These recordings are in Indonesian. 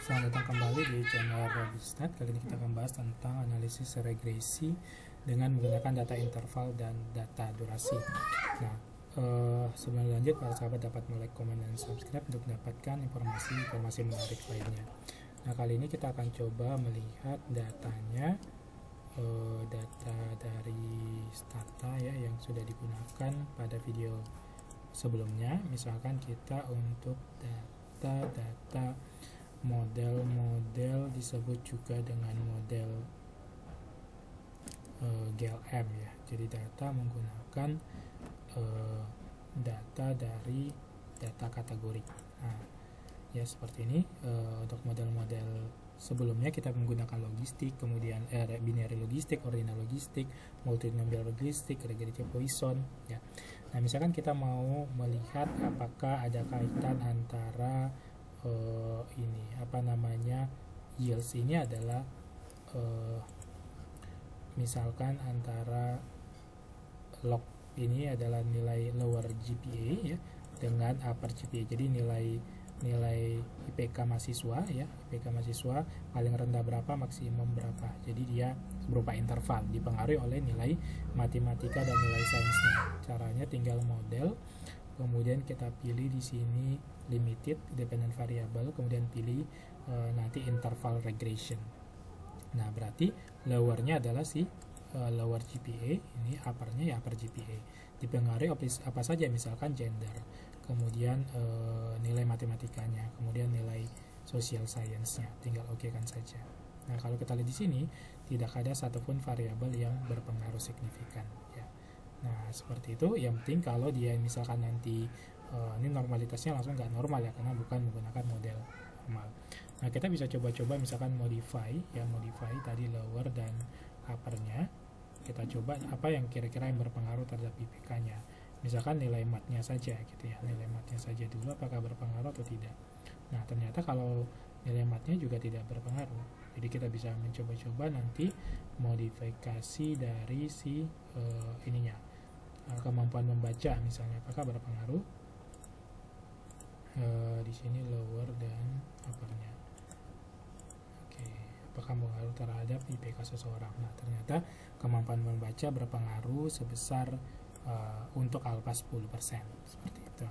Selamat datang kembali di channel Robusnet. Kali ini kita akan membahas tentang analisis regresi dengan menggunakan data interval dan data durasi. Nah, sebelum lanjut, para sahabat dapat like, komen, dan subscribe untuk mendapatkan informasi menarik lainnya. Nah, kali ini kita akan coba melihat datanya, data dari Stata ya yang sudah digunakan pada video sebelumnya. Misalkan kita untuk data model disebut juga dengan model GLM ya. Jadi data menggunakan data dari data kategori. Nah, ya seperti ini. Untuk model-model sebelumnya kita menggunakan logistik, kemudian binary logistik, ordinal logistik, multinomial logistik, regresi Poisson ya. Nah, misalkan kita mau melihat apakah ada kaitan antara yields ini adalah misalkan antara log ini adalah nilai lower GPA ya dengan upper GPA. Jadi nilai IPK mahasiswa ya, IPK mahasiswa paling rendah berapa, maksimum berapa. Jadi dia berupa interval, dipengaruhi oleh nilai matematika dan nilai sainsnya. Caranya tinggal model, kemudian kita pilih di sini limited dependent variable, kemudian pilih nanti interval regression. Nah, berarti lowernya adalah si lower GPA, ini uppernya ya upper GPA. Dipengaruhi apa saja, misalkan gender, kemudian nilai matematikanya, kemudian nilai social science-nya. Tinggal oke kan saja. Nah, kalau kita lihat di sini tidak ada satupun variabel yang berpengaruh signifikan ya. Nah, seperti itu. Yang penting kalau dia misalkan nanti ini normalitasnya langsung nggak normal ya, karena bukan menggunakan model normal. Nah, kita bisa coba-coba misalkan modify tadi lower dan uppernya. Kita coba apa yang kira-kira yang berpengaruh terhadap IPK-nya. Misalkan nilai matnya saja gitu ya, nilai matnya saja dulu apakah berpengaruh atau tidak. Nah, ternyata kalau nilai matnya juga tidak berpengaruh. Jadi kita bisa mencoba-coba nanti modifikasi dari si kemampuan membaca misalnya apakah berpengaruh. Di sini lower dan uppernya. Oke, apakah berpengaruh terhadap IPK seseorang? Nah, ternyata kemampuan membaca berpengaruh sebesar untuk alpha 10%, seperti itu.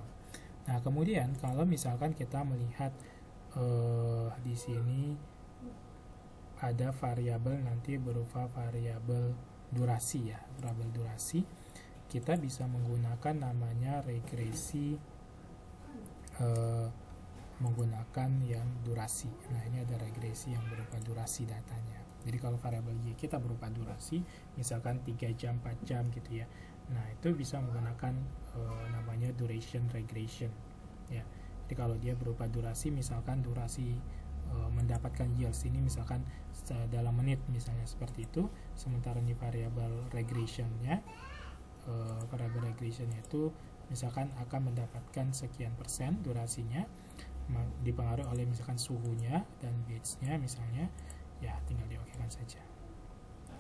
Nah, kemudian kalau misalkan kita melihat di sini ada variabel nanti berupa variabel durasi ya, variabel durasi, kita bisa menggunakan namanya regresi menggunakan yang durasi. Nah, ini ada regresi yang berupa durasi datanya. Jadi kalau variabel Y kita berupa durasi, misalkan 3 jam, 4 jam gitu ya. Nah, itu bisa menggunakan namanya duration regression ya. Jadi kalau dia berupa durasi, misalkan durasi mendapatkan yields ini misalkan dalam menit misalnya seperti itu, sementara ini variabel regressionnya itu misalkan akan mendapatkan sekian persen durasinya, dipengaruhi oleh misalkan suhunya dan batch-nya misalnya ya, tinggal diokekan saja.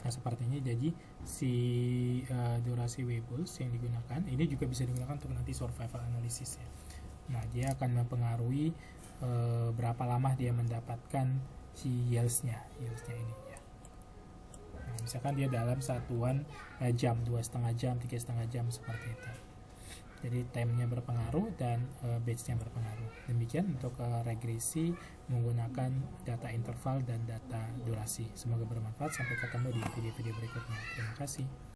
Nah, seperti ini. Jadi si durasi Weibull yang digunakan ini juga bisa digunakan untuk nanti survival analysis ya. Nah, dia akan mempengaruhi berapa lama dia mendapatkan si yields-nya ini ya. Nah, misalkan dia dalam satuan jam, 2,5 jam, 3,5 jam seperti itu. Jadi time-nya berpengaruh dan batch-nya berpengaruh. Demikian untuk regresi menggunakan data interval dan data durasi. Semoga bermanfaat. Sampai ketemu di video-video berikutnya. Terima kasih.